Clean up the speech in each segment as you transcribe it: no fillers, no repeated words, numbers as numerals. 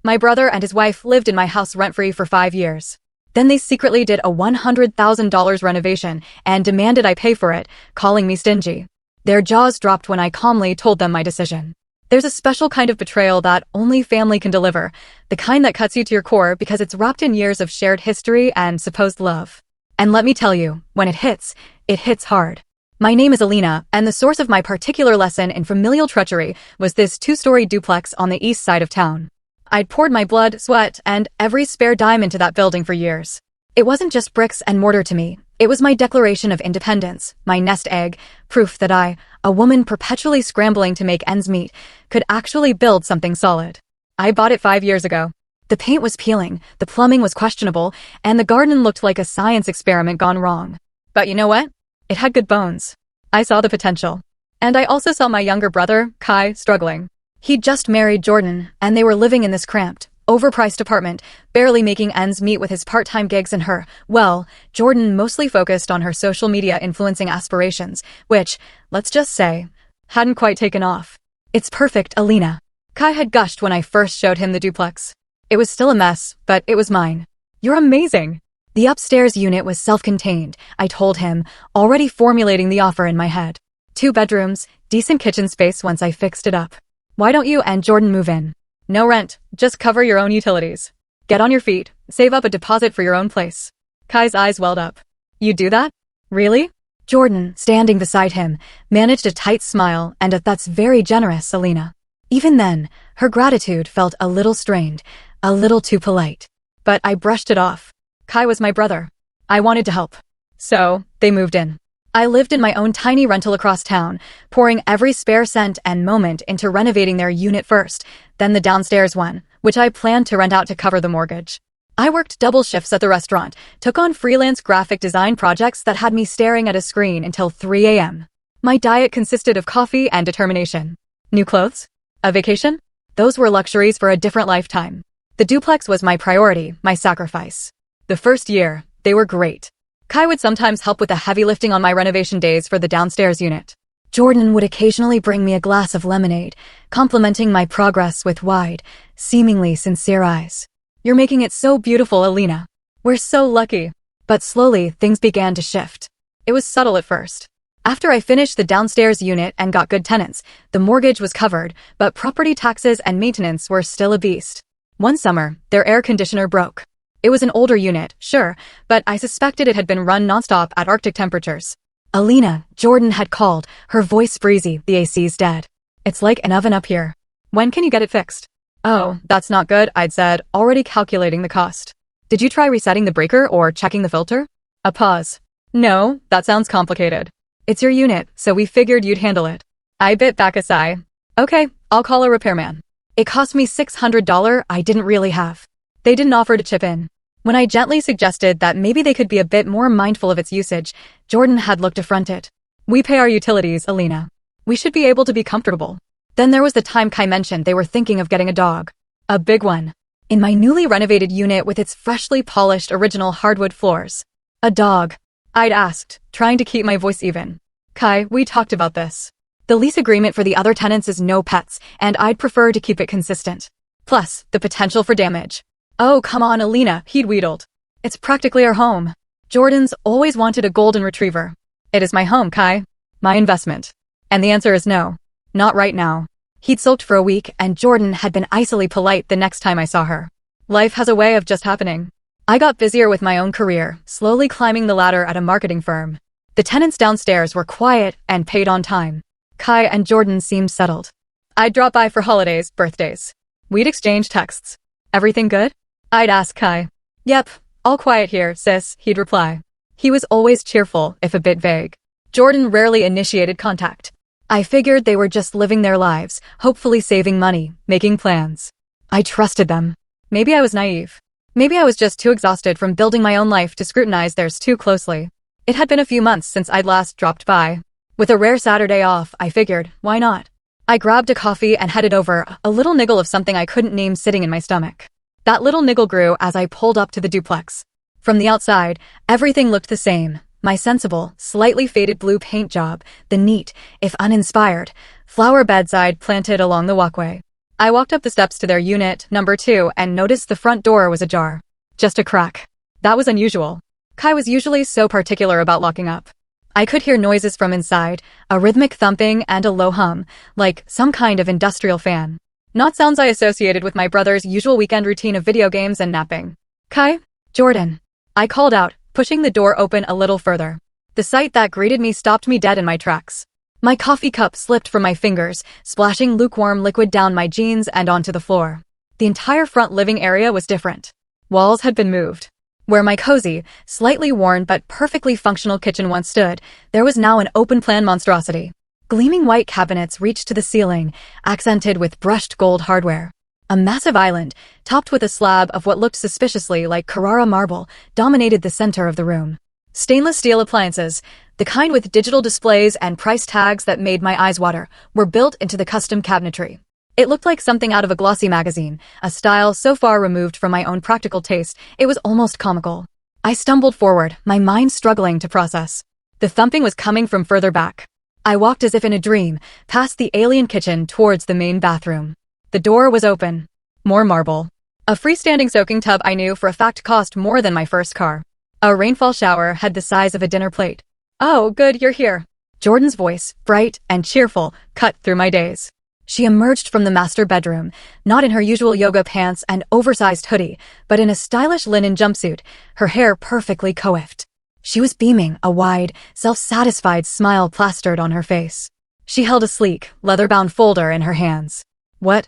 My brother and his wife lived in my house rent-free for 5 years. Then they secretly did a $100,000 renovation and demanded I pay for it, calling me stingy. Their jaws dropped when I calmly told them my decision. There's a special kind of betrayal that only family can deliver, the kind that cuts you to your core because it's wrapped in years of shared history and supposed love. And let me tell you, when it hits hard. My name is Alina, and the source of my particular lesson in familial treachery was this 2-story duplex on the east side of town. I'd poured my blood, sweat, and every spare dime into that building for years. It wasn't just bricks and mortar to me. It was my declaration of independence, my nest egg, proof that I, a woman perpetually scrambling to make ends meet, could actually build something solid. I bought it 5 years ago. The paint was peeling, the plumbing was questionable, and the garden looked like a science experiment gone wrong. But you know what? It had good bones. I saw the potential. And I also saw my younger brother, Kai, struggling. He'd just married Jordan, and they were living in this cramped, overpriced apartment, barely making ends meet with his part-time gigs and her, well, Jordan mostly focused on her social media influencing aspirations, which, let's just say, hadn't quite taken off. It's perfect, Alina. Kai had gushed when I first showed him the duplex. It was still a mess, but it was mine. You're amazing. The upstairs unit was self-contained, I told him, already formulating the offer in my head. 2 bedrooms, decent kitchen space once I fixed it up. Why don't you and Jordan move in? No rent, just cover your own utilities. Get on your feet, save up a deposit for your own place. Kai's eyes welled up. You do that? Really? Jordan, standing beside him, managed a tight smile and a "That's very generous, Alina." Even then, her gratitude felt a little strained, a little too polite. But I brushed it off. Kai was my brother. I wanted to help. So, they moved in. I lived in my own tiny rental across town, pouring every spare cent and moment into renovating their unit first, then the downstairs one, which I planned to rent out to cover the mortgage. I worked double shifts at the restaurant, took on freelance graphic design projects that had me staring at a screen until 3 a.m. My diet consisted of coffee and determination. New clothes? A vacation? Those were luxuries for a different lifetime. The duplex was my priority, my sacrifice. The first year, they were great. Kai would sometimes help with the heavy lifting on my renovation days for the downstairs unit. Jordan would occasionally bring me a glass of lemonade, complimenting my progress with wide, seemingly sincere eyes. You're making it so beautiful, Alina. We're so lucky. But slowly, things began to shift. It was subtle at first. After I finished the downstairs unit and got good tenants, the mortgage was covered, but property taxes and maintenance were still a beast. One summer, their air conditioner broke. It was an older unit, sure, but I suspected it had been run nonstop at Arctic temperatures. Alina, Jordan had called, her voice breezy, the AC's dead. It's like an oven up here. When can you get it fixed? Oh, that's not good, I'd said, already calculating the cost. Did you try resetting the breaker or checking the filter? A pause. No, that sounds complicated. It's your unit, so we figured you'd handle it. I bit back a sigh. Okay, I'll call a repairman. It cost me $600 I didn't really have. They didn't offer to chip in. When I gently suggested that maybe they could be a bit more mindful of its usage, Jordan had looked affronted. We pay our utilities, Alina. We should be able to be comfortable. Then there was the time Kai mentioned they were thinking of getting a dog. A big one. In my newly renovated unit with its freshly polished original hardwood floors. A dog. I'd asked, trying to keep my voice even. Kai, we talked about this. The lease agreement for the other tenants is no pets, and I'd prefer to keep it consistent. Plus, the potential for damage. Oh, come on, Alina, he'd wheedled. It's practically our home. Jordan's always wanted a golden retriever. It is my home, Kai. My investment. And the answer is no. Not right now. He'd sulked for a week, and Jordan had been icily polite the next time I saw her. Life has a way of just happening. I got busier with my own career, slowly climbing the ladder at a marketing firm. The tenants downstairs were quiet and paid on time. Kai and Jordan seemed settled. I'd drop by for holidays, birthdays. We'd exchange texts. Everything good? I'd ask Kai. Yep, all quiet here, sis, he'd reply. He was always cheerful, if a bit vague. Jordan rarely initiated contact. I figured they were just living their lives, hopefully saving money, making plans. I trusted them. Maybe I was naive. Maybe I was just too exhausted from building my own life to scrutinize theirs too closely. It had been a few months since I'd last dropped by. With a rare Saturday off, I figured, why not? I grabbed a coffee and headed over, a little niggle of something I couldn't name sitting in my stomach. That little niggle grew as I pulled up to the duplex. From the outside, everything looked the same. My sensible, slightly faded blue paint job, the neat, if uninspired, flower beds I'd planted along the walkway. I walked up the steps to their unit, number 2, and noticed the front door was ajar. Just a crack. That was unusual. Kai was usually so particular about locking up. I could hear noises from inside, a rhythmic thumping and a low hum, like some kind of industrial fan. Not sounds I associated with my brother's usual weekend routine of video games and napping. Kai? Jordan. I called out, pushing the door open a little further. The sight that greeted me stopped me dead in my tracks. My coffee cup slipped from my fingers, splashing lukewarm liquid down my jeans and onto the floor. The entire front living area was different. Walls had been moved. Where my cozy, slightly worn but perfectly functional kitchen once stood, there was now an open-plan monstrosity. Gleaming white cabinets reached to the ceiling, accented with brushed gold hardware. A massive island, topped with a slab of what looked suspiciously like Carrara marble, dominated the center of the room. Stainless steel appliances, the kind with digital displays and price tags that made my eyes water, were built into the custom cabinetry. It looked like something out of a glossy magazine, a style so far removed from my own practical taste, it was almost comical. I stumbled forward, my mind struggling to process. The thumping was coming from further back. I walked as if in a dream, past the alien kitchen towards the main bathroom. The door was open. More marble. A freestanding soaking tub I knew for a fact cost more than my first car. A rainfall shower had the size of a dinner plate. "Oh, good, you're here." Jordan's voice, bright and cheerful, cut through my daze. She emerged from the master bedroom, not in her usual yoga pants and oversized hoodie, but in a stylish linen jumpsuit, her hair perfectly coiffed. She was beaming, a wide, self-satisfied smile plastered on her face. She held a sleek, leather-bound folder in her hands. What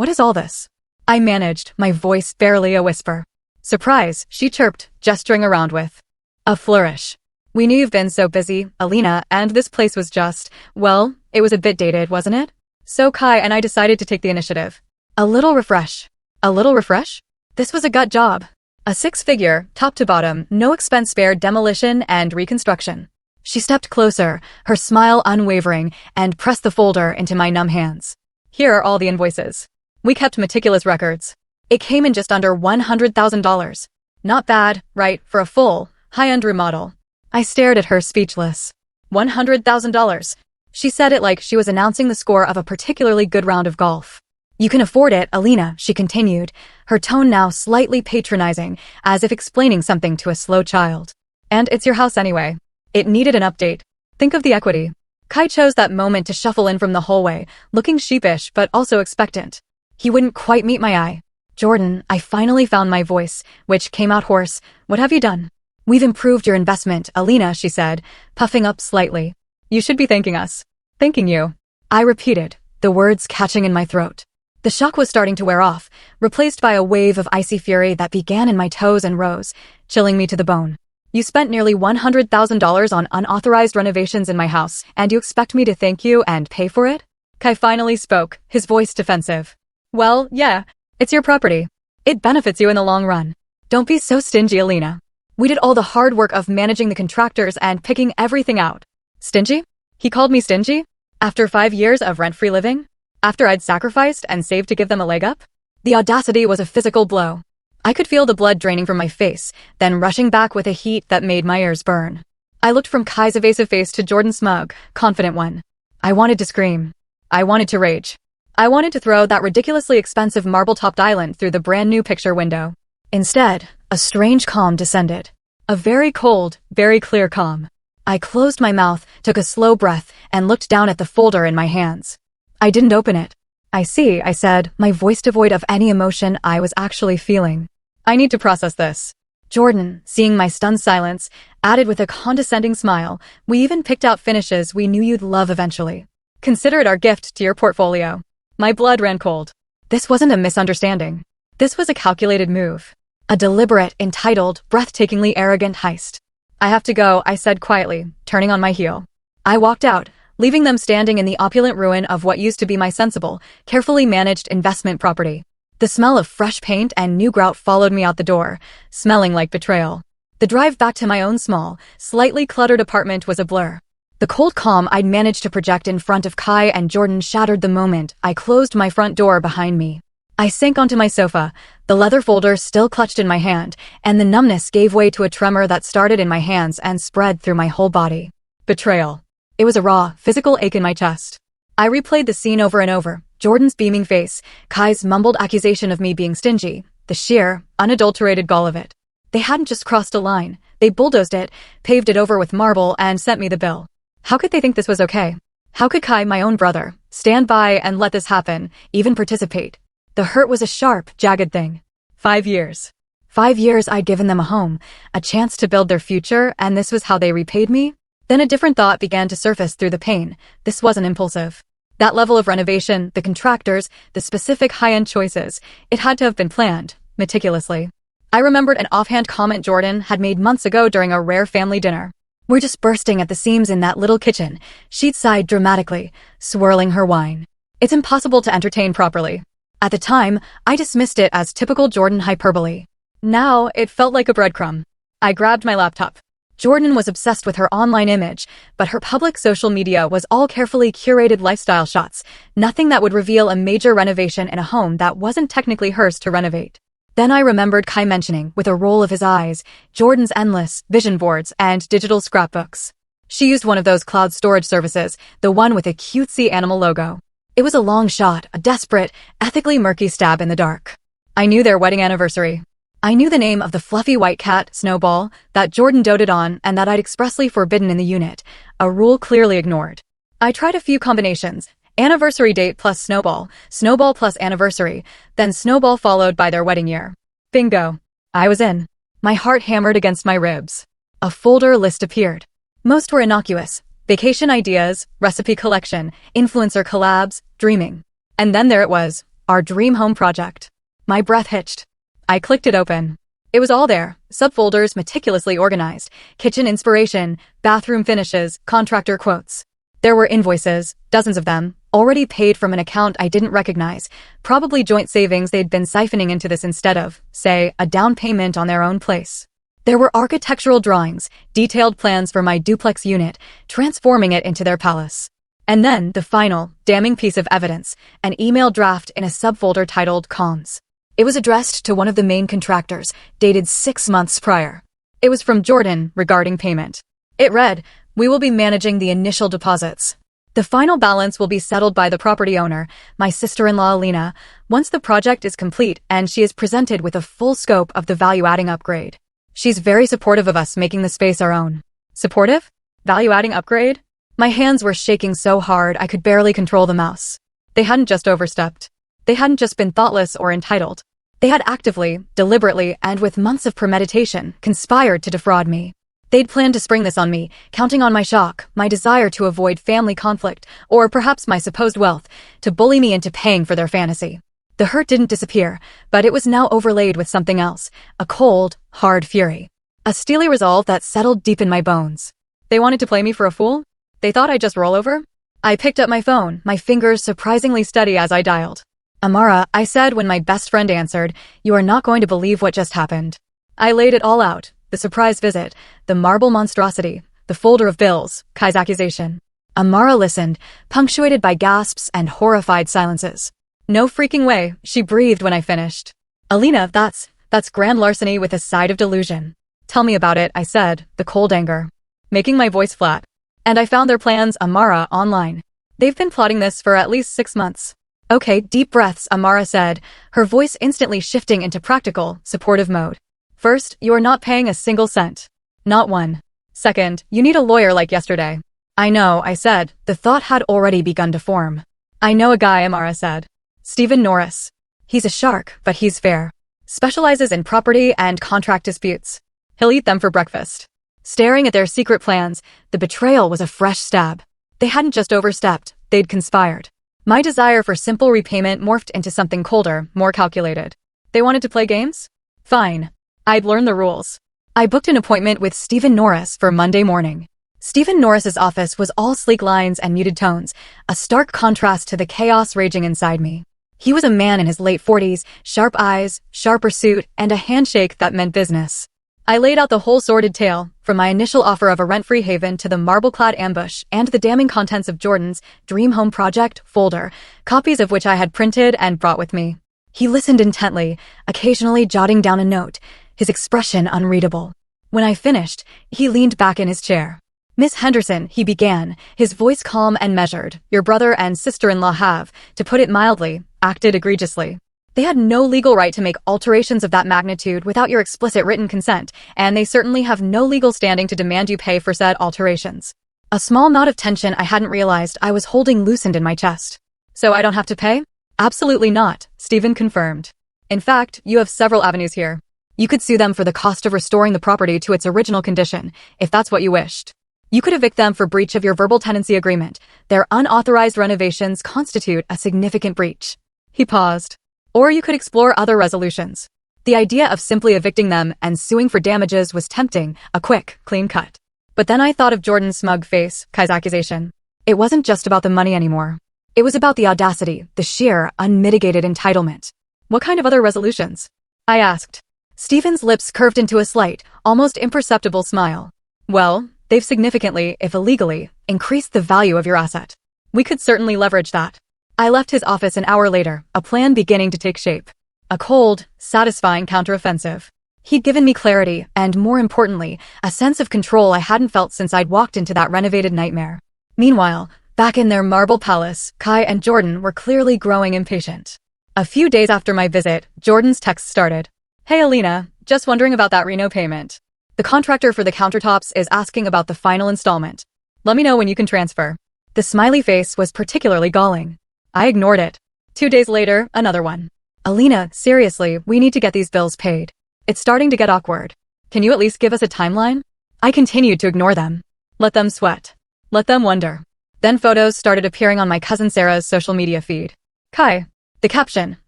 is all this?" I managed, my voice barely a whisper. "Surprise," she chirped, gesturing around with a flourish. "We knew you've been so busy, Alina, and this place was just, well, it was a bit dated, wasn't it? So Kai and I decided to take the initiative. A little refresh." A little refresh? This was a gut job. A 6-figure, top to bottom, no expense spared demolition and reconstruction. She stepped closer, her smile unwavering, and pressed the folder into my numb hands. "Here are all the invoices. We kept meticulous records. It came in just under $100,000. Not bad, right, for a full, high-end remodel." I stared at her speechless. $100,000. She said it like she was announcing the score of a particularly good round of golf. "You can afford it, Alina," she continued, her tone now slightly patronizing, as if explaining something to a slow child. "And it's your house anyway. It needed an update. Think of the equity." Kai chose that moment to shuffle in from the hallway, looking sheepish but also expectant. He wouldn't quite meet my eye. "Jordan," I finally found my voice, which came out hoarse. "What have you done?" "We've improved your investment, Alina," she said, puffing up slightly. "You should be thanking us." "Thanking you," I repeated, the words catching in my throat. The shock was starting to wear off, replaced by a wave of icy fury that began in my toes and rose, chilling me to the bone. "You spent nearly $100,000 on unauthorized renovations in my house, and you expect me to thank you and pay for it?" Kai finally spoke, his voice defensive. "Well, yeah, it's your property. It benefits you in the long run. Don't be so stingy, Alina. We did all the hard work of managing the contractors and picking everything out." "Stingy?" He called me stingy? After 5 years of rent-free living? After I'd sacrificed and saved to give them a leg up? The audacity was a physical blow. I could feel the blood draining from my face, then rushing back with a heat that made my ears burn. I looked from Kai's evasive face to Jordan's smug, confident one. I wanted to scream. I wanted to rage. I wanted to throw that ridiculously expensive marble-topped island through the brand-new picture window. Instead, a strange calm descended. A very cold, very clear calm. I closed my mouth, took a slow breath, and looked down at the folder in my hands. I didn't open it. "I see," I said, my voice devoid of any emotion I was actually feeling. "I need to process this." Jordan, seeing my stunned silence, added with a condescending smile, "We even picked out finishes we knew you'd love eventually. Consider it our gift to your portfolio." My blood ran cold. This wasn't a misunderstanding. This was a calculated move. A deliberate, entitled, breathtakingly arrogant heist. "I have to go," I said quietly, turning on my heel. I walked out, leaving them standing in the opulent ruin of what used to be my sensible, carefully managed investment property. The smell of fresh paint and new grout followed me out the door, smelling like betrayal. The drive back to my own small, slightly cluttered apartment was a blur. The cold calm I'd managed to project in front of Kai and Jordan shattered the moment I closed my front door behind me. I sank onto my sofa, the leather folder still clutched in my hand, and the numbness gave way to a tremor that started in my hands and spread through my whole body. Betrayal. It was a raw, physical ache in my chest. I replayed the scene over and over, Jordan's beaming face, Kai's mumbled accusation of me being stingy, the sheer, unadulterated gall of it. They hadn't just crossed a line. They bulldozed it, paved it over with marble, and sent me the bill. How could they think this was okay? How could Kai, my own brother, stand by and let this happen, even participate? The hurt was a sharp, jagged thing. 5 years. 5 years I'd given them a home, a chance to build their future, and this was how they repaid me? Then a different thought began to surface through the pain. This wasn't impulsive. That level of renovation, the contractors, the specific high-end choices, it had to have been planned, meticulously. I remembered an offhand comment Jordan had made months ago during a rare family dinner. "We're just bursting at the seams in that little kitchen," she'd sighed dramatically, swirling her wine. "It's impossible to entertain properly." At the time, I dismissed it as typical Jordan hyperbole. Now, it felt like a breadcrumb. I grabbed my laptop. Jordan was obsessed with her online image, but her public social media was all carefully curated lifestyle shots, nothing that would reveal a major renovation in a home that wasn't technically hers to renovate. Then I remembered Kai mentioning, with a roll of his eyes, Jordan's endless vision boards and digital scrapbooks. She used one of those cloud storage services, the one with a cutesy animal logo. It was a long shot, a desperate, ethically murky stab in the dark. I knew their wedding anniversary. I knew the name of the fluffy white cat, Snowball, that Jordan doted on and that I'd expressly forbidden in the unit, a rule clearly ignored. I tried a few combinations. Anniversary date plus Snowball, Snowball plus anniversary, then Snowball followed by their wedding year. Bingo. I was in. My heart hammered against my ribs. A folder list appeared. Most were innocuous. Vacation ideas, recipe collection, influencer collabs, dreaming. And then there it was, our dream home project. My breath hitched. I clicked it open. It was all there, subfolders meticulously organized, kitchen inspiration, bathroom finishes, contractor quotes. There were invoices, dozens of them, already paid from an account I didn't recognize, probably joint savings they'd been siphoning into this instead of, say, a down payment on their own place. There were architectural drawings, detailed plans for my duplex unit, transforming it into their palace. And then, the final, damning piece of evidence, an email draft in a subfolder titled Comms. It was addressed to one of the main contractors, dated 6 months prior. It was from Jordan regarding payment. It read, "We will be managing the initial deposits. The final balance will be settled by the property owner, my sister-in-law Alina, once the project is complete and she is presented with a full scope of the value-adding upgrade. She's very supportive of us making the space our own." Supportive? Value-adding upgrade? My hands were shaking so hard I could barely control the mouse. They hadn't just overstepped. They hadn't just been thoughtless or entitled. They had actively, deliberately, and with months of premeditation, conspired to defraud me. They'd planned to spring this on me, counting on my shock, my desire to avoid family conflict, or perhaps my supposed wealth, to bully me into paying for their fantasy. The hurt didn't disappear, but it was now overlaid with something else, a cold, hard fury. A steely resolve that settled deep in my bones. They wanted to play me for a fool? They thought I'd just roll over? I picked up my phone, my fingers surprisingly steady as I dialed. "Amara," I said when my best friend answered, "you are not going to believe what just happened." I laid it all out. The surprise visit, the marble monstrosity, the folder of bills, Kai's accusation. Amara listened, punctuated by gasps and horrified silences. "No freaking way," she breathed when I finished. "Alina, that's grand larceny with a side of delusion." "Tell me about it," I said, the cold anger making my voice flat. "And I found their plans, Amara, online. They've been plotting this for at least 6 months. "Okay, deep breaths," Amara said, her voice instantly shifting into practical, supportive mode. "First, you are not paying a single cent. Not one. Second, you need a lawyer like yesterday." "I know," I said. The thought had already begun to form. "I know a guy," Amara said. "Stephen Norris. He's a shark, but he's fair. Specializes in property and contract disputes. He'll eat them for breakfast." Staring at their secret plans, the betrayal was a fresh stab. They hadn't just overstepped, they'd conspired. My desire for simple repayment morphed into something colder, more calculated. They wanted to play games? Fine. I'd learn the rules. I booked an appointment with Stephen Norris for Monday morning. Stephen Norris's office was all sleek lines and muted tones, a stark contrast to the chaos raging inside me. He was a man in his late 40s, sharp eyes, sharper suit, and a handshake that meant business. I laid out the whole sordid tale, from my initial offer of a rent-free haven to the marble-clad ambush and the damning contents of Jordan's Dream Home Project folder, copies of which I had printed and brought with me. He listened intently, occasionally jotting down a note, his expression unreadable. When I finished, he leaned back in his chair. Miss Henderson, he began, his voice calm and measured. Your brother and sister-in-law have, to put it mildly, acted egregiously. They had no legal right to make alterations of that magnitude without your explicit written consent, and they certainly have no legal standing to demand you pay for said alterations. A small knot of tension I hadn't realized I was holding loosened in my chest. So I don't have to pay? Absolutely not, Stephen confirmed. In fact, you have several avenues here. You could sue them for the cost of restoring the property to its original condition, if that's what you wished. You could evict them for breach of your verbal tenancy agreement. Their unauthorized renovations constitute a significant breach. He paused. Or you could explore other resolutions. The idea of simply evicting them and suing for damages was tempting, a quick, clean cut. But then I thought of Jordan's smug face, Kai's accusation. It wasn't just about the money anymore. It was about the audacity, the sheer, unmitigated entitlement. What kind of other resolutions? I asked. Stephen's lips curved into a slight, almost imperceptible smile. Well, they've significantly, if illegally, increased the value of your asset. We could certainly leverage that. I left his office an hour later, a plan beginning to take shape. A cold, satisfying counteroffensive. He'd given me clarity, and more importantly, a sense of control I hadn't felt since I'd walked into that renovated nightmare. Meanwhile, back in their marble palace, Kai and Jordan were clearly growing impatient. A few days after my visit, Jordan's text started. Hey Alina, just wondering about that reno payment. The contractor for the countertops is asking about the final installment. Let me know when you can transfer. The smiley face was particularly galling. I ignored it. 2 days later, another one. Alina, seriously, we need to get these bills paid. It's starting to get awkward. Can you at least give us a timeline? I continued to ignore them. Let them sweat. Let them wonder. Then photos started appearing on my cousin Sarah's social media feed. Kai. The caption,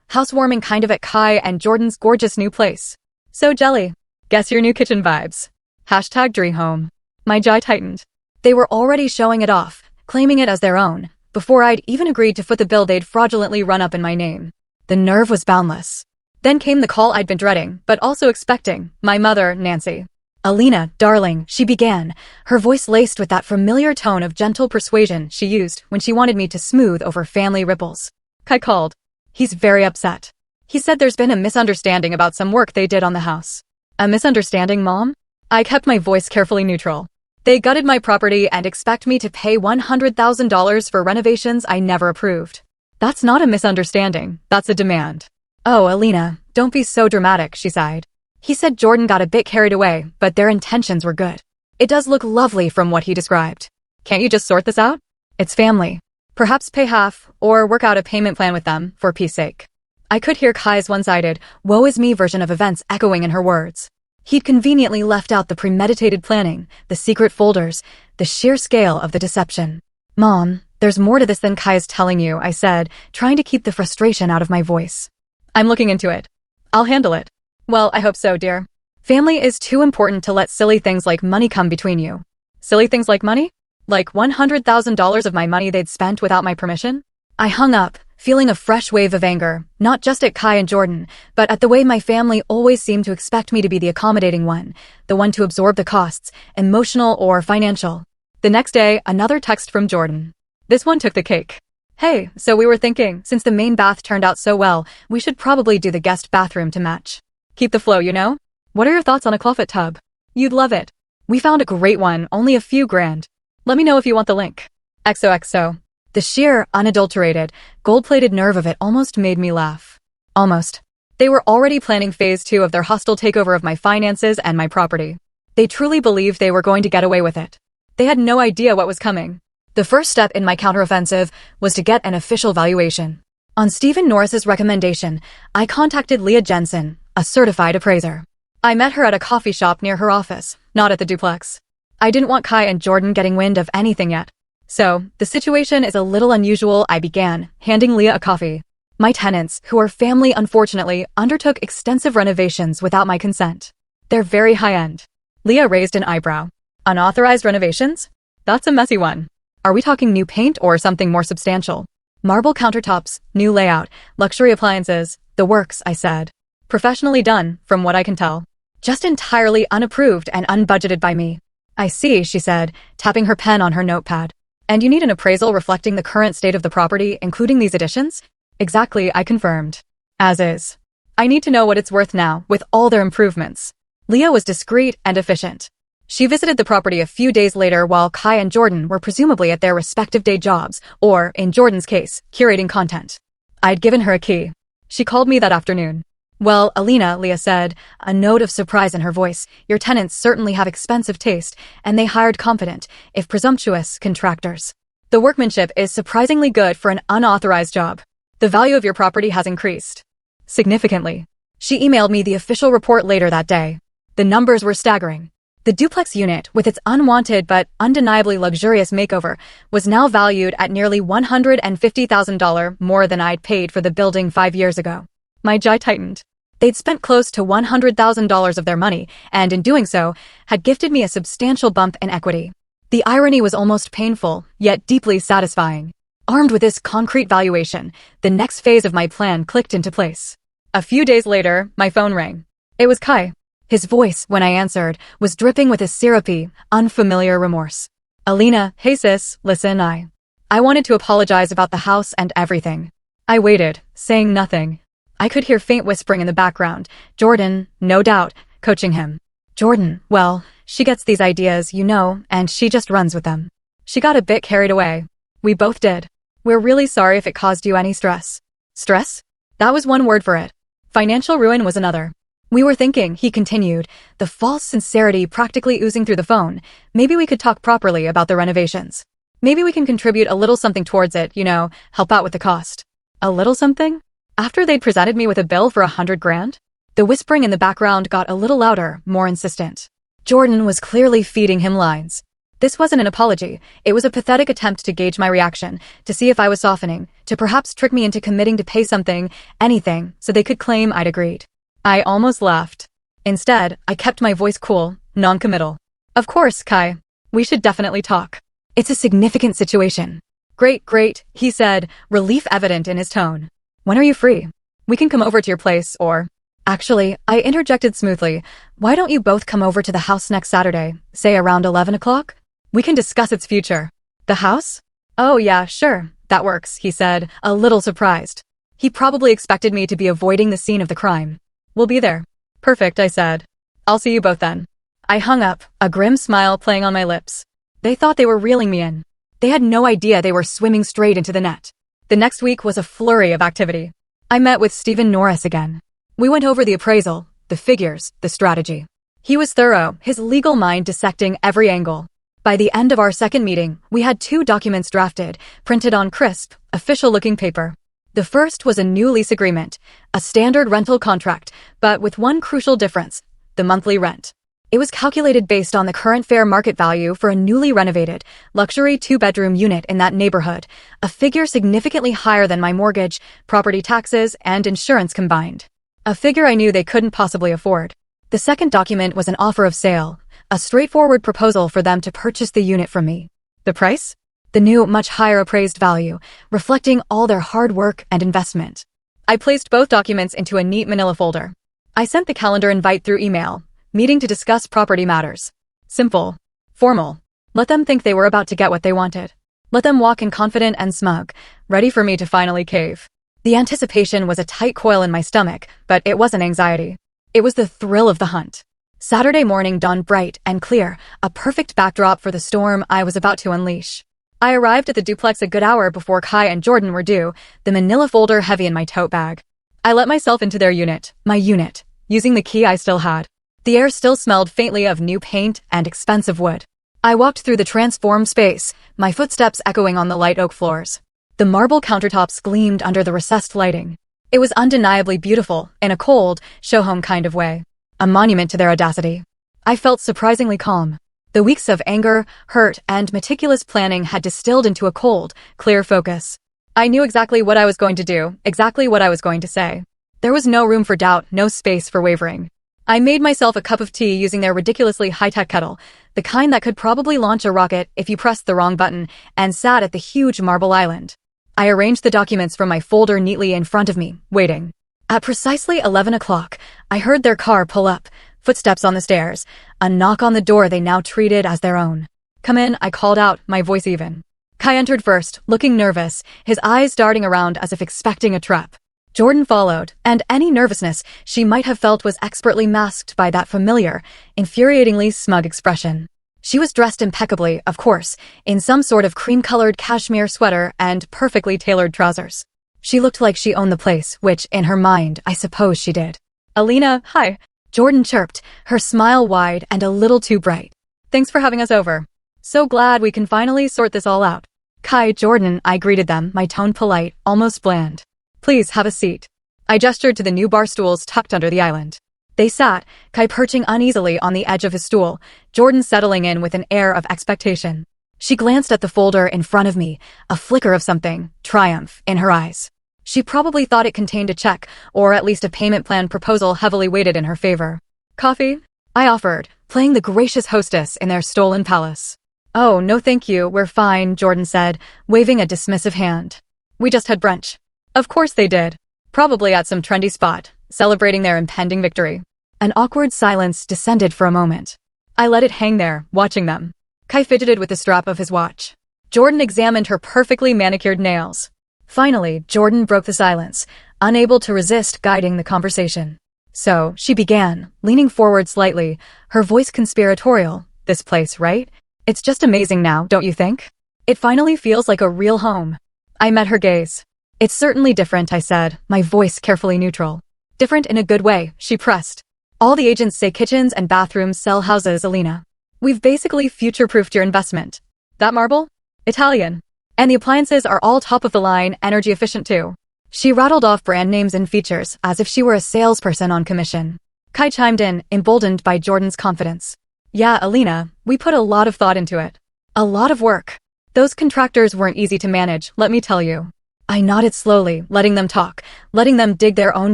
housewarming kind of at Kai and Jordan's gorgeous new place. So jelly. Guess your new kitchen vibes. Hashtag dream home. My jaw tightened. They were already showing it off, claiming it as their own, before I'd even agreed to foot the bill they'd fraudulently run up in my name. The nerve was boundless. Then came the call I'd been dreading, but also expecting, my mother, Nancy. Alina, darling, she began, her voice laced with that familiar tone of gentle persuasion she used when she wanted me to smooth over family ripples. Kai called. He's very upset. He said there's been a misunderstanding about some work they did on the house. A misunderstanding, Mom? I kept my voice carefully neutral. They gutted my property and expect me to pay $100,000 for renovations I never approved. That's not a misunderstanding, that's a demand. Oh, Alina, don't be so dramatic, she sighed. He said Jordan got a bit carried away, but their intentions were good. It does look lovely from what he described. Can't you just sort this out? It's family. Perhaps pay half, or work out a payment plan with them, for peace sake. I could hear Kai's one-sided, woe is me version of events echoing in her words. He'd conveniently left out the premeditated planning, the secret folders, the sheer scale of the deception. Mom, there's more to this than Kai's telling you, I said, trying to keep the frustration out of my voice. I'm looking into it. I'll handle it. Well, I hope so, dear. Family is too important to let silly things like money come between you. Silly things like money? Like $100,000 of my money they'd spent without my permission? I hung up, feeling a fresh wave of anger, not just at Kai and Jordan, but at the way my family always seemed to expect me to be the accommodating one, the one to absorb the costs, emotional or financial. The next day, another text from Jordan. This one took the cake. Hey, so we were thinking, since the main bath turned out so well, we should probably do the guest bathroom to match. Keep the flow, you know? What are your thoughts on a clawfoot tub? You'd love it. We found a great one, only a few grand. Let me know if you want the link. XOXO. The sheer, unadulterated, gold-plated nerve of it almost made me laugh. Almost. They were already planning phase 2 of their hostile takeover of my finances and my property. They truly believed they were going to get away with it. They had no idea what was coming. The first step in my counteroffensive was to get an official valuation. On Stephen Norris's recommendation, I contacted Leah Jensen, a certified appraiser. I met her at a coffee shop near her office, not at the duplex. I didn't want Kai and Jordan getting wind of anything yet. So, the situation is a little unusual, I began, handing Leah a coffee. My tenants, who are family unfortunately, undertook extensive renovations without my consent. They're very high-end. Leah raised an eyebrow. Unauthorized renovations? That's a messy one. Are we talking new paint or something more substantial? Marble countertops, new layout, luxury appliances, the works, I said. Professionally done, from what I can tell. Just entirely unapproved and unbudgeted by me. I see, she said, tapping her pen on her notepad. And you need an appraisal reflecting the current state of the property, including these additions? Exactly, I confirmed. As is. I need to know what it's worth now, with all their improvements. Leah was discreet and efficient. She visited the property a few days later while Kai and Jordan were presumably at their respective day jobs, or, in Jordan's case, curating content. I'd given her a key. She called me that afternoon. "Well, Alina," Leah said, a note of surprise in her voice, "your tenants certainly have expensive taste, and they hired confident, if presumptuous, contractors. The workmanship is surprisingly good for an unauthorized job. The value of your property has increased significantly." She emailed me the official report later that day. The numbers were staggering. The duplex unit, with its unwanted but undeniably luxurious makeover, was now valued at nearly $150,000 more than I'd paid for the building 5 years ago. My jaw tightened. They'd spent close to $100,000 of their money, and in doing so, had gifted me a substantial bump in equity. The irony was almost painful, yet deeply satisfying. Armed with this concrete valuation, the next phase of my plan clicked into place. A few days later, my phone rang. It was Kai. His voice, when I answered, was dripping with a syrupy, unfamiliar remorse. "Alina, hey sis, listen, I wanted to apologize about the house and everything." I waited, saying nothing. I could hear faint whispering in the background. Jordan, no doubt, coaching him. "Jordan, well, she gets these ideas, you know, and she just runs with them. She got a bit carried away. We both did. We're really sorry if it caused you any stress." Stress? That was one word for it. Financial ruin was another. "We were thinking," he continued, the false sincerity practically oozing through the phone, "maybe we could talk properly about the renovations. Maybe we can contribute a little something towards it, you know, help out with the cost." A little something? After they'd presented me with a bill for $100,000? The whispering in the background got a little louder, more insistent. Jordan was clearly feeding him lines. This wasn't an apology. It was a pathetic attempt to gauge my reaction, to see if I was softening, to perhaps trick me into committing to pay something, anything, so they could claim I'd agreed. I almost laughed. Instead, I kept my voice cool, non-committal. "Of course, Kai. We should definitely talk. It's a significant situation." Great, he said, relief evident in his tone. "When are you free? We can come over to your place, or..." "Actually," I interjected smoothly, "why don't you both come over to the house next Saturday, say around 11 o'clock? We can discuss its future." "The house? Oh yeah, sure, that works," he said, a little surprised. He probably expected me to be avoiding the scene of the crime. "We'll be there." "Perfect," I said. "I'll see you both then." I hung up, a grim smile playing on my lips. They thought they were reeling me in. They had no idea they were swimming straight into the net. The next week was a flurry of activity. I met with Stephen Norris again. We went over the appraisal, the figures, the strategy. He was thorough, his legal mind dissecting every angle. By the end of our second meeting, we had 2 documents drafted, printed on crisp, official-looking paper. The first was a new lease agreement, a standard rental contract, but with one crucial difference: the monthly rent. It was calculated based on the current fair market value for a newly renovated, luxury 2-bedroom unit in that neighborhood, a figure significantly higher than my mortgage, property taxes, and insurance combined. A figure I knew they couldn't possibly afford. The second document was an offer of sale, a straightforward proposal for them to purchase the unit from me. The price? The new, much higher appraised value, reflecting all their hard work and investment. I placed both documents into a neat manila folder. I sent the calendar invite through email, meeting to discuss property matters. Simple. Formal. Let them think they were about to get what they wanted. Let them walk in confident and smug, ready for me to finally cave. The anticipation was a tight coil in my stomach, but it wasn't anxiety. It was the thrill of the hunt. Saturday morning dawned bright and clear, a perfect backdrop for the storm I was about to unleash. I arrived at the duplex a good hour before Kai and Jordan were due, the manila folder heavy in my tote bag. I let myself into their unit, my unit, using the key I still had. The air still smelled faintly of new paint and expensive wood. I walked through the transformed space, my footsteps echoing on the light oak floors. The marble countertops gleamed under the recessed lighting. It was undeniably beautiful, in a cold, show-home kind of way. A monument to their audacity. I felt surprisingly calm. The weeks of anger, hurt, and meticulous planning had distilled into a cold, clear focus. I knew exactly what I was going to do, exactly what I was going to say. There was no room for doubt, no space for wavering. I made myself a cup of tea using their ridiculously high-tech kettle, the kind that could probably launch a rocket if you pressed the wrong button, and sat at the huge marble island. I arranged the documents from my folder neatly in front of me, waiting. At precisely 11 o'clock, I heard their car pull up, footsteps on the stairs, a knock on the door they now treated as their own. "Come in," I called out, my voice even. Kai entered first, looking nervous, his eyes darting around as if expecting a trap. Jordan followed, and any nervousness she might have felt was expertly masked by that familiar, infuriatingly smug expression. She was dressed impeccably, of course, in some sort of cream-colored cashmere sweater and perfectly tailored trousers. She looked like she owned the place, which, in her mind, I suppose she did. "Alina, hi," Jordan chirped, her smile wide and a little too bright. "Thanks for having us over. So glad we can finally sort this all out." "Kai, Jordan," I greeted them, my tone polite, almost bland. "Please have a seat." I gestured to the new bar stools tucked under the island. They sat, Kai perching uneasily on the edge of his stool, Jordan settling in with an air of expectation. She glanced at the folder in front of me, a flicker of something, triumph, in her eyes. She probably thought it contained a check, or at least a payment plan proposal heavily weighted in her favor. "Coffee?" I offered, playing the gracious hostess in their stolen palace. "Oh, no thank you, we're fine," Jordan said, waving a dismissive hand. "We just had brunch." Of course they did. Probably at some trendy spot, celebrating their impending victory. An awkward silence descended for a moment. I let it hang there, watching them. Kai fidgeted with the strap of his watch. Jordan examined her perfectly manicured nails. Finally, Jordan broke the silence, unable to resist guiding the conversation. So, she began, leaning forward slightly, her voice conspiratorial. "This place, right? It's just amazing now, don't you think? It finally feels like a real home." I met her gaze. "It's certainly different," I said, my voice carefully neutral. "Different in a good way," she pressed. "All the agents say kitchens and bathrooms sell houses, Alina. We've basically future-proofed your investment. That marble? Italian. And the appliances are all top-of-the-line, energy-efficient too." She rattled off brand names and features, as if she were a salesperson on commission. Kai chimed in, emboldened by Jordan's confidence. "Yeah, Alina, we put a lot of thought into it. A lot of work. Those contractors weren't easy to manage, let me tell you." I nodded slowly, letting them talk, letting them dig their own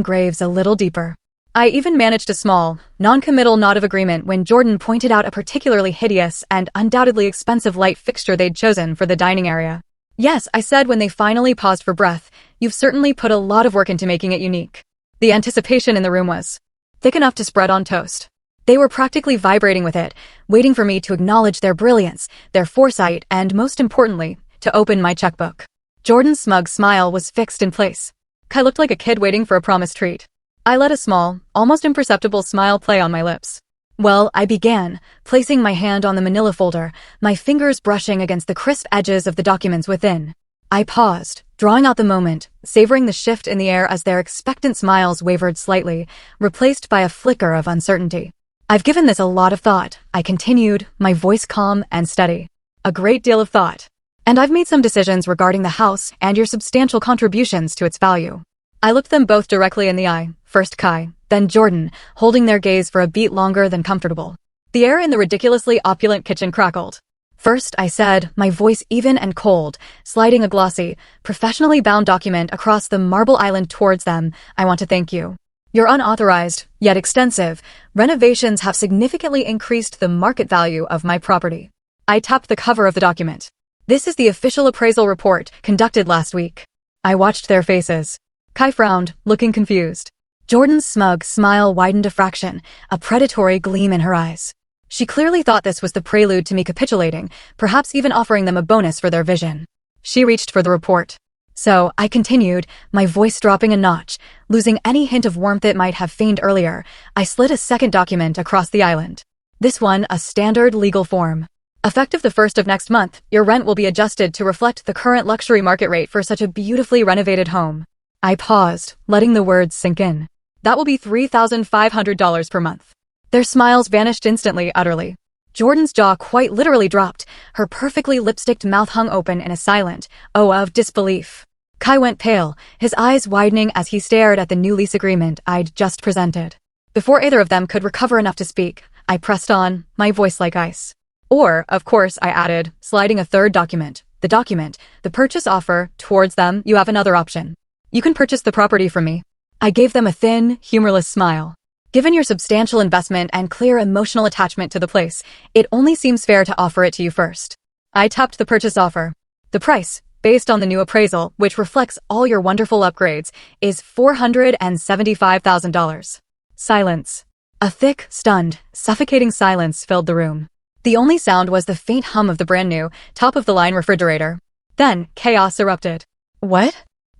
graves a little deeper. I even managed a small, non-committal nod of agreement when Jordan pointed out a particularly hideous and undoubtedly expensive light fixture they'd chosen for the dining area. "Yes," I said when they finally paused for breath, "you've certainly put a lot of work into making it unique." The anticipation in the room was thick enough to spread on toast. They were practically vibrating with it, waiting for me to acknowledge their brilliance, their foresight, and most importantly, to open my checkbook. Jordan's smug smile was fixed in place. Kai looked like a kid waiting for a promised treat. I let a small, almost imperceptible smile play on my lips. "Well," I began, placing my hand on the manila folder, my fingers brushing against the crisp edges of the documents within. I paused, drawing out the moment, savoring the shift in the air as their expectant smiles wavered slightly, replaced by a flicker of uncertainty. "I've given this a lot of thought," I continued, my voice calm and steady. "A great deal of thought. And I've made some decisions regarding the house and your substantial contributions to its value." I looked them both directly in the eye, first Kai, then Jordan, holding their gaze for a beat longer than comfortable. The air in the ridiculously opulent kitchen crackled. "First," I said, my voice even and cold, sliding a glossy, professionally bound document across the marble island towards them, "I want to thank you. Your unauthorized, yet extensive, renovations have significantly increased the market value of my property." I tapped the cover of the document. "This is the official appraisal report conducted last week." I watched their faces. Kai frowned, looking confused. Jordan's smug smile widened a fraction, a predatory gleam in her eyes. She clearly thought this was the prelude to me capitulating, perhaps even offering them a bonus for their vision. She reached for the report. "So," I continued, my voice dropping a notch, losing any hint of warmth it might have feigned earlier, I slid a second document across the island. This one, a standard legal form. "Effective the 1st of next month, your rent will be adjusted to reflect the current luxury market rate for such a beautifully renovated home." I paused, letting the words sink in. "That will be $3,500 per month." Their smiles vanished instantly, utterly. Jordan's jaw quite literally dropped, her perfectly lipsticked mouth hung open in a silent "oh" of disbelief. Kai went pale, his eyes widening as he stared at the new lease agreement I'd just presented. Before either of them could recover enough to speak, I pressed on, my voice like ice. "Or, of course," I added, sliding a third document, the purchase offer, towards them, "you have another option. You can purchase the property from me." I gave them a thin, humorless smile. "Given your substantial investment and clear emotional attachment to the place, it only seems fair to offer it to you first." I tapped the purchase offer. "The price, based on the new appraisal, which reflects all your wonderful upgrades, is $475,000. Silence. A thick, stunned, suffocating silence filled the room. The only sound was the faint hum of the brand new, top-of-the-line refrigerator. Then, chaos erupted. "What?"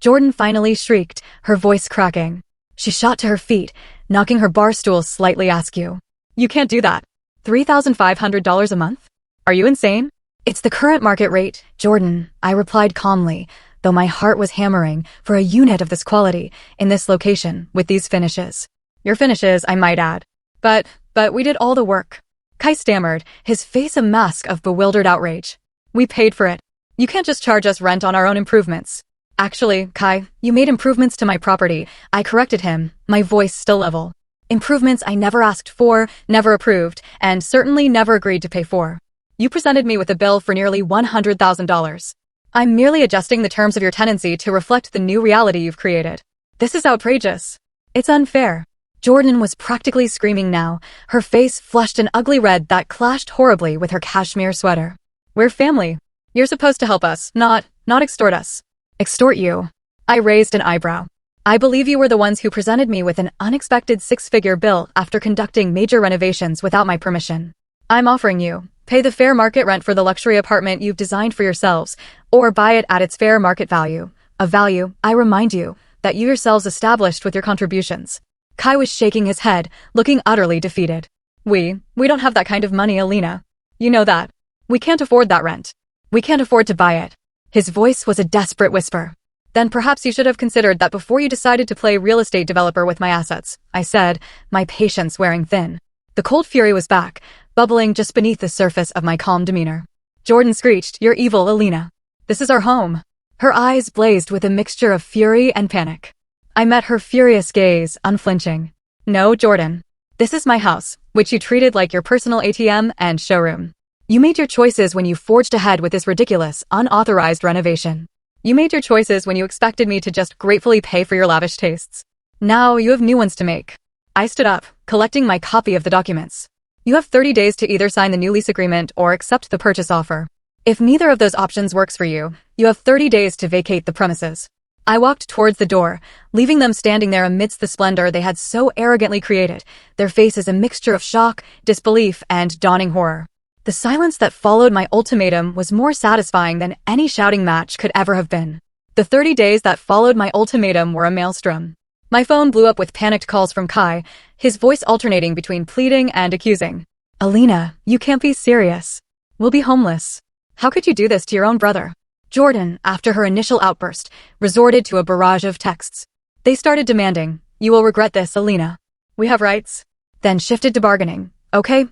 Jordan finally shrieked, her voice cracking. She shot to her feet, knocking her bar stool slightly askew. You can't do that. $3,500 a month? Are you insane? It's the current market rate, Jordan, I replied calmly, though my heart was hammering for a unit of this quality, in this location, with these finishes. Your finishes, I might add. But we did all the work. Kai stammered, his face a mask of bewildered outrage. We paid for it. You can't just charge us rent on our own improvements. Actually, Kai, you made improvements to my property. I corrected him, my voice still level. Improvements I never asked for, never approved, and certainly never agreed to pay for. You presented me with a bill for nearly $100,000. I'm merely adjusting the terms of your tenancy to reflect the new reality you've created. This is outrageous. It's unfair. Jordan was practically screaming now, her face flushed an ugly red that clashed horribly with her cashmere sweater. We're family. You're supposed to help us, not extort us. Extort you? I raised an eyebrow. I believe you were the ones who presented me with an unexpected six-figure bill after conducting major renovations without my permission. I'm offering you, pay the fair market rent for the luxury apartment you've designed for yourselves, or buy it at its fair market value. A value, I remind you, that you yourselves established with your contributions. Kai was shaking his head, looking utterly defeated. We don't have that kind of money, Alina. You know that. We can't afford that rent. We can't afford to buy it. His voice was a desperate whisper. Then perhaps you should have considered that before you decided to play real estate developer with my assets, I said, my patience wearing thin. The cold fury was back, bubbling just beneath the surface of my calm demeanor. Jordan screeched, "You're evil, Alina. This is our home." Her eyes blazed with a mixture of fury and panic. I met her furious gaze, unflinching. No, Jordan. This is my house, which you treated like your personal ATM and showroom. You made your choices when you forged ahead with this ridiculous, unauthorized renovation. You made your choices when you expected me to just gratefully pay for your lavish tastes. Now you have new ones to make. I stood up, collecting my copy of the documents. You have 30 days to either sign the new lease agreement or accept the purchase offer. If neither of those options works for you, you have 30 days to vacate the premises. I walked towards the door, leaving them standing there amidst the splendor they had so arrogantly created, their faces a mixture of shock, disbelief, and dawning horror. The silence that followed my ultimatum was more satisfying than any shouting match could ever have been. The 30 days that followed my ultimatum were a maelstrom. My phone blew up with panicked calls from Kai, his voice alternating between pleading and accusing. Alina, you can't be serious. We'll be homeless. How could you do this to your own brother? Jordan, after her initial outburst, resorted to a barrage of texts. They started demanding, "You will regret this, Alina. We have rights." Then shifted to bargaining. Okay.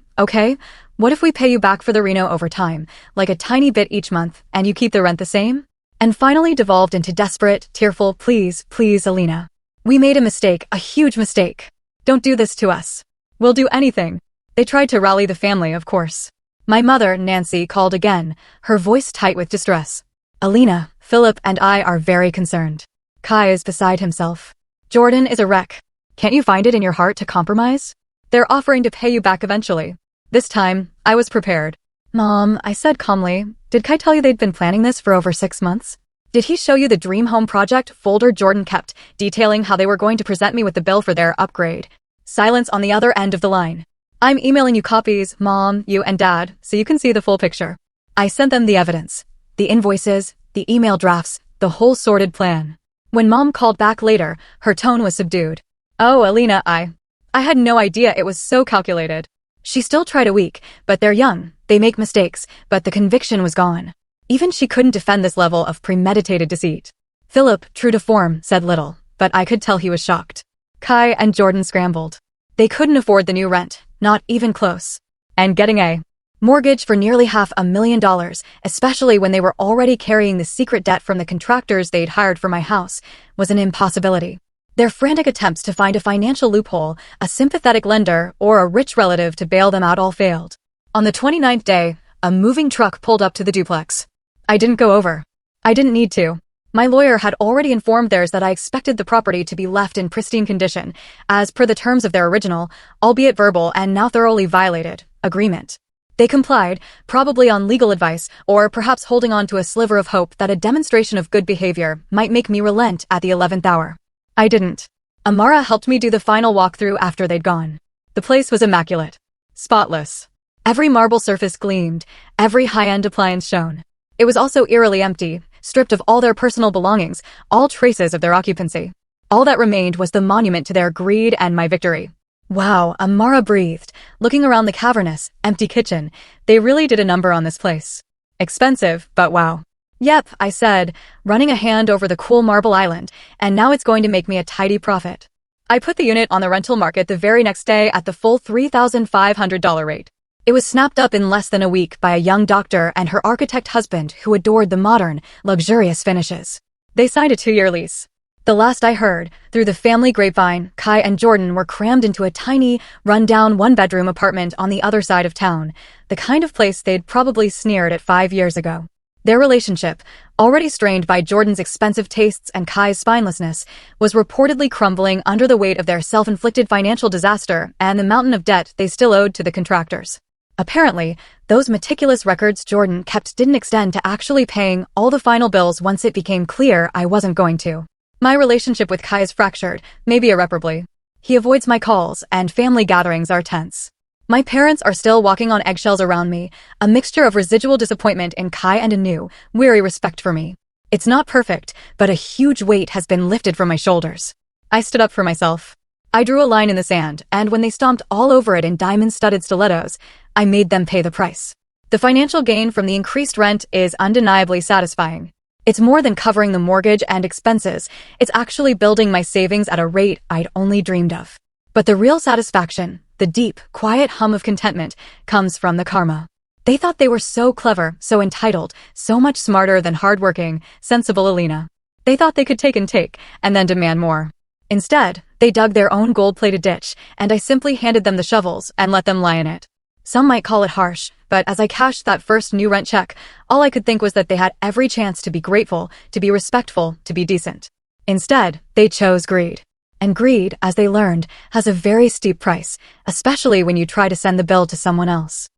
What if we pay you back for the reno over time, like a tiny bit each month, and you keep the rent the same? And finally devolved into desperate, tearful, please, Alina. We made a mistake, a huge mistake. Don't do this to us. We'll do anything. They tried to rally the family, of course. My mother, Nancy, called again, her voice tight with distress. Alina, Philip and I are very concerned. Kai is beside himself. Jordan is a wreck. Can't you find it in your heart to compromise? They're offering to pay you back eventually. This time, I was prepared. Mom, I said calmly, did Kai tell you they'd been planning this for over 6 months? Did he show you the dream home project folder Jordan kept, detailing how they were going to present me with the bill for their upgrade? Silence on the other end of the line. I'm emailing you copies, Mom, you and Dad, so you can see the full picture. I sent them the evidence. The invoices, the email drafts, the whole sordid plan. When Mom called back later, her tone was subdued. Oh, Alina, I had no idea it was so calculated. She still tried a week, but they're young, they make mistakes, but the conviction was gone. Even she couldn't defend this level of premeditated deceit. Philip, true to form, said little, but I could tell he was shocked. Kai and Jordan scrambled. They couldn't afford the new rent, not even close. And getting a mortgage for nearly $500,000, especially when they were already carrying the secret debt from the contractors they'd hired for my house, was an impossibility. Their frantic attempts to find a financial loophole, a sympathetic lender, or a rich relative to bail them out all failed. On the 29th day, a moving truck pulled up to the duplex. I didn't go over. I didn't need to. My lawyer had already informed theirs that I expected the property to be left in pristine condition, as per the terms of their original, albeit verbal and now thoroughly violated, agreement. They complied, probably on legal advice, or perhaps holding on to a sliver of hope that a demonstration of good behavior might make me relent at the 11th hour. I didn't. Amara helped me do the final walkthrough after they'd gone. The place was immaculate. Spotless. Every marble surface gleamed, every high-end appliance shone. It was also eerily empty, stripped of all their personal belongings, all traces of their occupancy. All that remained was the monument to their greed and my victory. Wow, Amara breathed, looking around the cavernous, empty kitchen. They really did a number on this place. Expensive, but wow. Yep, I said, running a hand over the cool marble island, and now it's going to make me a tidy profit. I put the unit on the rental market the very next day at the full $3,500 rate. It was snapped up in less than a week by a young doctor and her architect husband who adored the modern, luxurious finishes. They signed a 2-year lease. The last I heard, through the family grapevine, Kai and Jordan were crammed into a tiny, run-down one-bedroom apartment on the other side of town, the kind of place they'd probably sneered at 5 years ago. Their relationship, already strained by Jordan's expensive tastes and Kai's spinelessness, was reportedly crumbling under the weight of their self-inflicted financial disaster and the mountain of debt they still owed to the contractors. Apparently, those meticulous records Jordan kept didn't extend to actually paying all the final bills once it became clear I wasn't going to. My relationship with Kai is fractured, maybe irreparably. He avoids my calls, and family gatherings are tense. My parents are still walking on eggshells around me, a mixture of residual disappointment in Kai and a new, weary respect for me. It's not perfect, but a huge weight has been lifted from my shoulders. I stood up for myself. I drew a line in the sand, and when they stomped all over it in diamond-studded stilettos, I made them pay the price. The financial gain from the increased rent is undeniably satisfying. It's more than covering the mortgage and expenses, it's actually building my savings at a rate I'd only dreamed of. But the real satisfaction, the deep, quiet hum of contentment, comes from the karma. They thought they were so clever, so entitled, so much smarter than hardworking, sensible Alina. They thought they could take and then demand more. Instead, they dug their own gold-plated ditch, and I simply handed them the shovels and let them lie in it. Some might call it harsh, but as I cashed that first new rent check, all I could think was that they had every chance to be grateful, to be respectful, to be decent. Instead, they chose greed. And greed, as they learned, has a very steep price, especially when you try to send the bill to someone else.